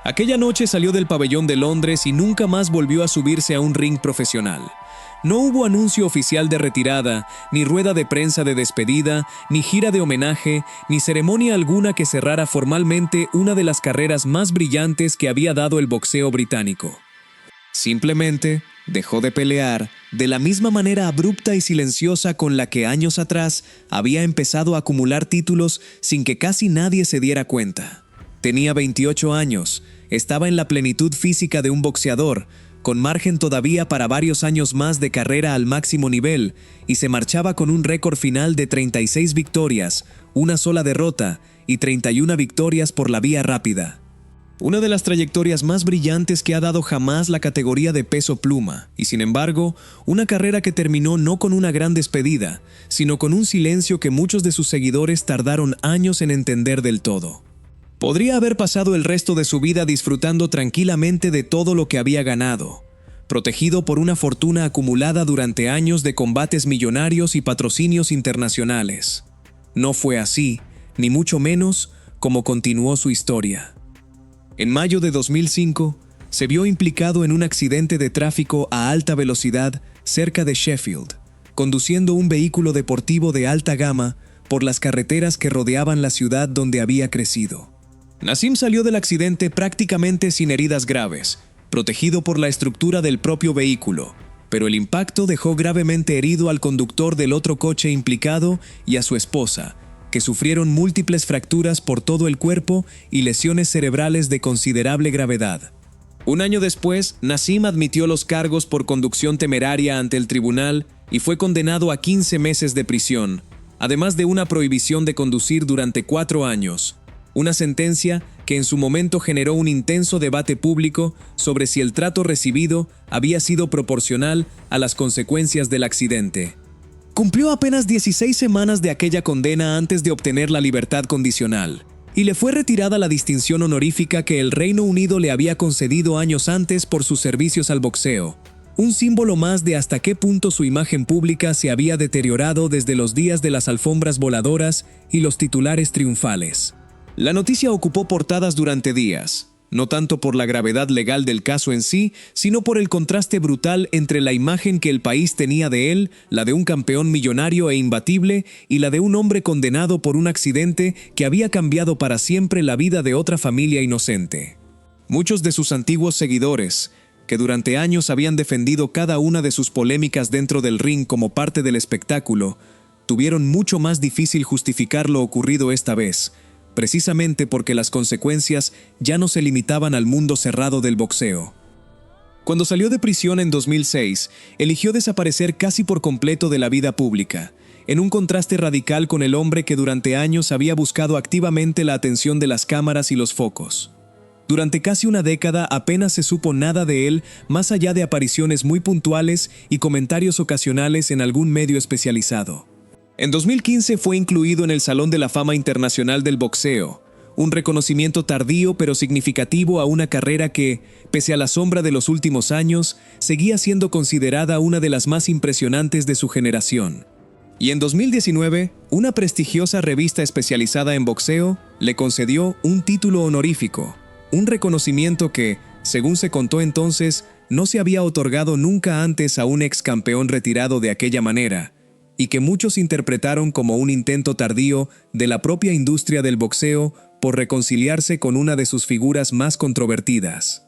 Aquella noche salió del pabellón de Londres y nunca más volvió a subirse a un ring profesional. No hubo anuncio oficial de retirada, ni rueda de prensa de despedida, ni gira de homenaje, ni ceremonia alguna que cerrara formalmente una de las carreras más brillantes que había dado el boxeo británico. Simplemente dejó de pelear de la misma manera abrupta y silenciosa con la que años atrás había empezado a acumular títulos sin que casi nadie se diera cuenta. Tenía 28 años, estaba en la plenitud física de un boxeador, con margen todavía para varios años más de carrera al máximo nivel, y se marchaba con un récord final de 36 victorias, una sola derrota y 31 victorias por la vía rápida. Una de las trayectorias más brillantes que ha dado jamás la categoría de peso pluma, y sin embargo, una carrera que terminó no con una gran despedida, sino con un silencio que muchos de sus seguidores tardaron años en entender del todo. Podría haber pasado el resto de su vida disfrutando tranquilamente de todo lo que había ganado, protegido por una fortuna acumulada durante años de combates millonarios y patrocinios internacionales. No fue así, ni mucho menos, como continuó su historia. En mayo de 2005, se vio implicado en un accidente de tráfico a alta velocidad cerca de Sheffield, conduciendo un vehículo deportivo de alta gama por las carreteras que rodeaban la ciudad donde había crecido. Nassim salió del accidente prácticamente sin heridas graves, protegido por la estructura del propio vehículo, pero el impacto dejó gravemente herido al conductor del otro coche implicado y a su esposa, que sufrieron múltiples fracturas por todo el cuerpo y lesiones cerebrales de considerable gravedad. Un año después, Nassim admitió los cargos por conducción temeraria ante el tribunal y fue condenado a 15 meses de prisión, además de una prohibición de conducir durante 4 años, una sentencia que en su momento generó un intenso debate público sobre si el trato recibido había sido proporcional a las consecuencias del accidente. Cumplió apenas 16 semanas de aquella condena antes de obtener la libertad condicional, y le fue retirada la distinción honorífica que el Reino Unido le había concedido años antes por sus servicios al boxeo, un símbolo más de hasta qué punto su imagen pública se había deteriorado desde los días de las alfombras voladoras y los titulares triunfales. La noticia ocupó portadas durante días, no tanto por la gravedad legal del caso en sí, sino por el contraste brutal entre la imagen que el país tenía de él, la de un campeón millonario e imbatible, y la de un hombre condenado por un accidente que había cambiado para siempre la vida de otra familia inocente. Muchos de sus antiguos seguidores, que durante años habían defendido cada una de sus polémicas dentro del ring como parte del espectáculo, tuvieron mucho más difícil justificar lo ocurrido esta vez, precisamente porque las consecuencias ya no se limitaban al mundo cerrado del boxeo. Cuando salió de prisión en 2006, eligió desaparecer casi por completo de la vida pública, en un contraste radical con el hombre que durante años había buscado activamente la atención de las cámaras y los focos. Durante casi una década apenas se supo nada de él más allá de apariciones muy puntuales y comentarios ocasionales en algún medio especializado. En 2015 fue incluido en el Salón de la Fama Internacional del Boxeo, un reconocimiento tardío pero significativo a una carrera que, pese a la sombra de los últimos años, seguía siendo considerada una de las más impresionantes de su generación. Y en 2019, una prestigiosa revista especializada en boxeo le concedió un título honorífico, un reconocimiento que, según se contó entonces, no se había otorgado nunca antes a un ex campeón retirado de aquella manera, y que muchos interpretaron como un intento tardío de la propia industria del boxeo por reconciliarse con una de sus figuras más controvertidas.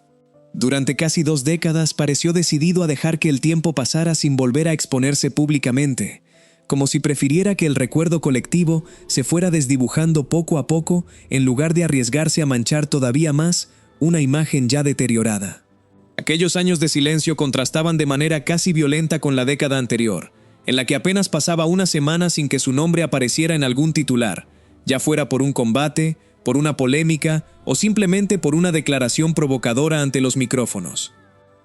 Durante casi 2 décadas pareció decidido a dejar que el tiempo pasara sin volver a exponerse públicamente, como si prefiriera que el recuerdo colectivo se fuera desdibujando poco a poco en lugar de arriesgarse a manchar todavía más una imagen ya deteriorada. Aquellos años de silencio contrastaban de manera casi violenta con la década anterior, en la que apenas pasaba una semana sin que su nombre apareciera en algún titular, ya fuera por un combate, por una polémica o simplemente por una declaración provocadora ante los micrófonos.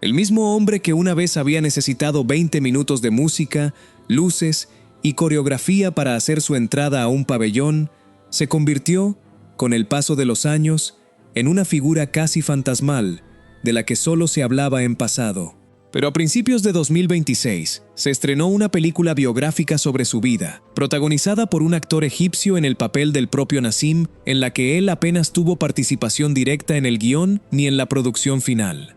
El mismo hombre que una vez había necesitado 20 minutos de música, luces y coreografía para hacer su entrada a un pabellón, se convirtió, con el paso de los años, en una figura casi fantasmal, de la que solo se hablaba en pasado. Pero a principios de 2026, se estrenó una película biográfica sobre su vida, protagonizada por un actor egipcio en el papel del propio Nassim, en la que él apenas tuvo participación directa en el guión ni en la producción final.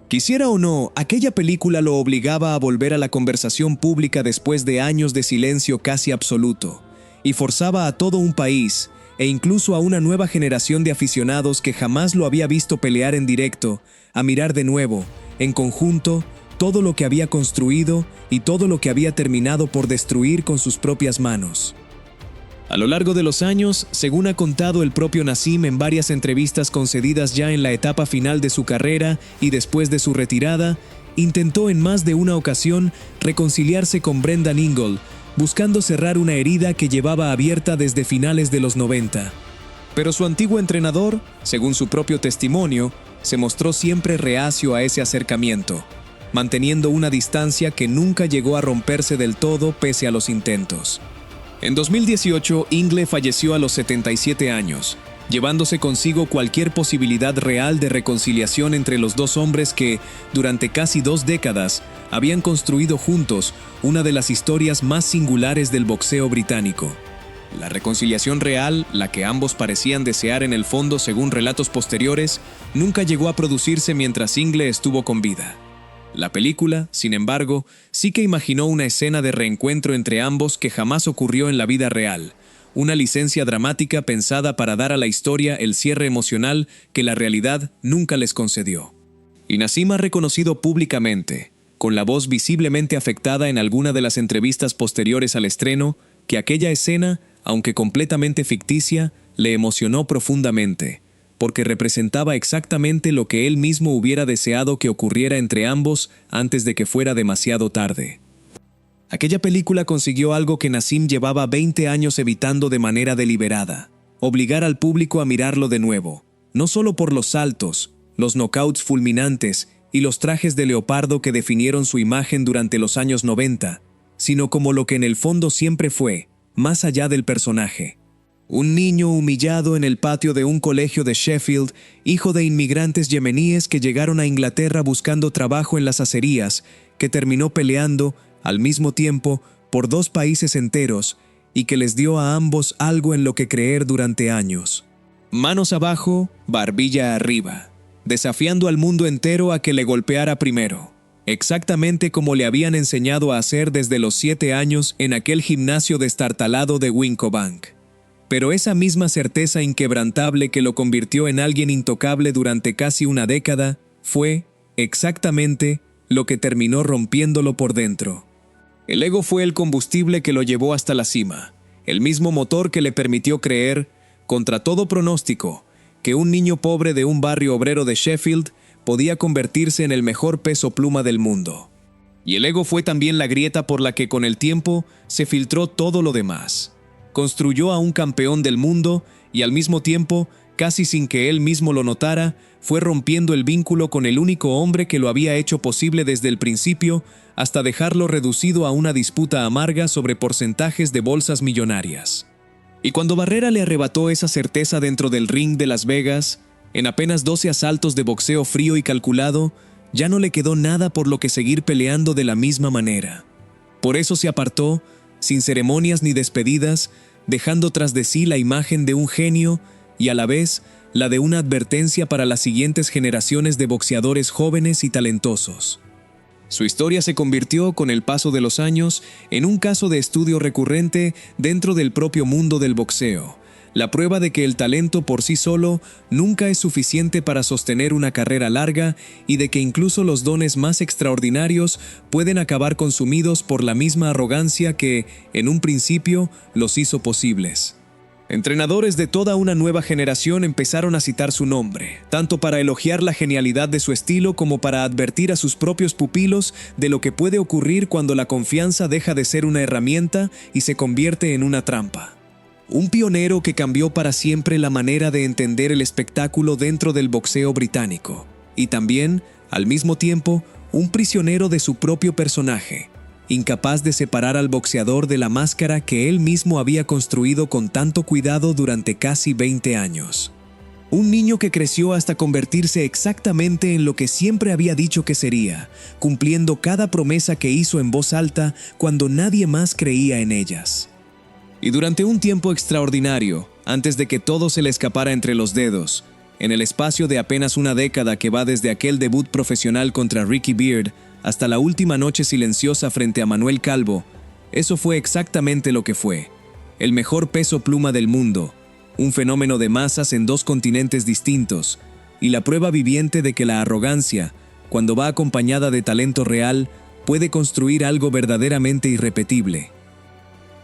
Quisiera o no, aquella película lo obligaba a volver a la conversación pública después de años de silencio casi absoluto, y forzaba a todo un país, e incluso a una nueva generación de aficionados que jamás lo había visto pelear en directo, a mirar de nuevo, en conjunto, todo lo que había construido y todo lo que había terminado por destruir con sus propias manos. A lo largo de los años, según ha contado el propio Nassim en varias entrevistas concedidas ya en la etapa final de su carrera y después de su retirada, intentó en más de una ocasión reconciliarse con Brendan Ingle, buscando cerrar una herida que llevaba abierta desde finales de los 90. Pero su antiguo entrenador, según su propio testimonio, se mostró siempre reacio a ese acercamiento, manteniendo una distancia que nunca llegó a romperse del todo pese a los intentos. En 2018, Ingle falleció a los 77 años, llevándose consigo cualquier posibilidad real de reconciliación entre los dos hombres que, durante casi 2 décadas, habían construido juntos una de las historias más singulares del boxeo británico. La reconciliación real, la que ambos parecían desear en el fondo según relatos posteriores, nunca llegó a producirse mientras Ingle estuvo con vida. La película, sin embargo, sí que imaginó una escena de reencuentro entre ambos que jamás ocurrió en la vida real, una licencia dramática pensada para dar a la historia el cierre emocional que la realidad nunca les concedió. Y Nasim ha reconocido públicamente, con la voz visiblemente afectada en alguna de las entrevistas posteriores al estreno, que aquella escena, aunque completamente ficticia, le emocionó profundamente, porque representaba exactamente lo que él mismo hubiera deseado que ocurriera entre ambos antes de que fuera demasiado tarde. Aquella película consiguió algo que Nasim llevaba 20 años evitando de manera deliberada: obligar al público a mirarlo de nuevo, no solo por los saltos, los knockouts fulminantes y los trajes de leopardo que definieron su imagen durante los años 90, sino como lo que en el fondo siempre fue, más allá del personaje. Un niño humillado en el patio de un colegio de Sheffield, hijo de inmigrantes yemeníes que llegaron a Inglaterra buscando trabajo en las acerías, que terminó peleando, al mismo tiempo, por 2 países enteros, y que les dio a ambos algo en lo que creer durante años. Manos abajo, barbilla arriba, desafiando al mundo entero a que le golpeara primero, exactamente como le habían enseñado a hacer desde los 7 años en aquel gimnasio destartalado de Wincobank. Pero esa misma certeza inquebrantable que lo convirtió en alguien intocable durante casi una década fue, exactamente, lo que terminó rompiéndolo por dentro. El ego fue el combustible que lo llevó hasta la cima, el mismo motor que le permitió creer, contra todo pronóstico, que un niño pobre de un barrio obrero de Sheffield podía convertirse en el mejor peso pluma del mundo. Y el ego fue también la grieta por la que con el tiempo se filtró todo lo demás. Construyó a un campeón del mundo y al mismo tiempo, casi sin que él mismo lo notara, fue rompiendo el vínculo con el único hombre que lo había hecho posible desde el principio, hasta dejarlo reducido a una disputa amarga sobre porcentajes de bolsas millonarias. Y cuando Barrera le arrebató esa certeza dentro del ring de Las Vegas, en apenas 12 asaltos de boxeo frío y calculado, ya no le quedó nada por lo que seguir peleando de la misma manera. Por eso se apartó, sin ceremonias ni despedidas, dejando tras de sí la imagen de un genio y a la vez la de una advertencia para las siguientes generaciones de boxeadores jóvenes y talentosos. Su historia se convirtió, con el paso de los años, en un caso de estudio recurrente dentro del propio mundo del boxeo, la prueba de que el talento por sí solo nunca es suficiente para sostener una carrera larga y de que incluso los dones más extraordinarios pueden acabar consumidos por la misma arrogancia que, en un principio, los hizo posibles. Entrenadores de toda una nueva generación empezaron a citar su nombre, tanto para elogiar la genialidad de su estilo como para advertir a sus propios pupilos de lo que puede ocurrir cuando la confianza deja de ser una herramienta y se convierte en una trampa. Un pionero que cambió para siempre la manera de entender el espectáculo dentro del boxeo británico, y también, al mismo tiempo, un prisionero de su propio personaje, incapaz de separar al boxeador de la máscara que él mismo había construido con tanto cuidado durante casi 20 años. Un niño que creció hasta convertirse exactamente en lo que siempre había dicho que sería, cumpliendo cada promesa que hizo en voz alta cuando nadie más creía en ellas. Y durante un tiempo extraordinario, antes de que todo se le escapara entre los dedos, en el espacio de apenas una década que va desde aquel debut profesional contra Ricky Beard hasta la última noche silenciosa frente a Manuel Calvo, eso fue exactamente lo que fue: el mejor peso pluma del mundo, un fenómeno de masas en 2 continentes distintos, y la prueba viviente de que la arrogancia, cuando va acompañada de talento real, puede construir algo verdaderamente irrepetible.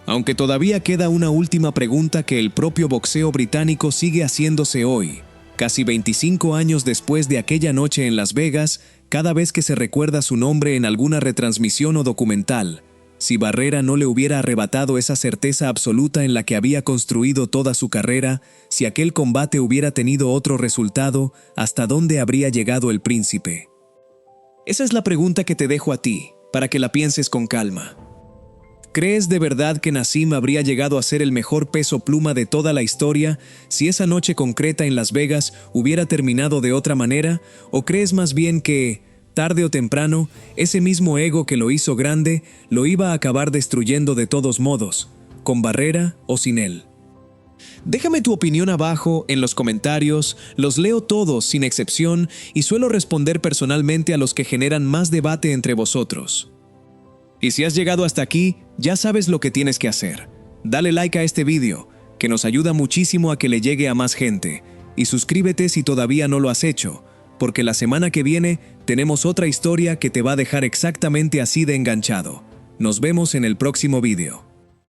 Aunque todavía queda una última pregunta que el propio boxeo británico sigue haciéndose hoy, casi 25 años después de aquella noche en Las Vegas, cada vez que se recuerda su nombre en alguna retransmisión o documental, si Barrera no le hubiera arrebatado esa certeza absoluta en la que había construido toda su carrera, si aquel combate hubiera tenido otro resultado, ¿hasta dónde habría llegado el príncipe? Esa es la pregunta que te dejo a ti, para que la pienses con calma. ¿Crees de verdad que Nassim habría llegado a ser el mejor peso pluma de toda la historia si esa noche concreta en Las Vegas hubiera terminado de otra manera? ¿O crees más bien que, tarde o temprano, ese mismo ego que lo hizo grande lo iba a acabar destruyendo de todos modos, con Barrera o sin él? Déjame tu opinión abajo en los comentarios, los leo todos sin excepción y suelo responder personalmente a los que generan más debate entre vosotros. Y si has llegado hasta aquí, ya sabes lo que tienes que hacer. Dale like a este vídeo, que nos ayuda muchísimo a que le llegue a más gente, y suscríbete si todavía no lo has hecho, porque la semana que viene tenemos otra historia que te va a dejar exactamente así de enganchado. Nos vemos en el próximo vídeo.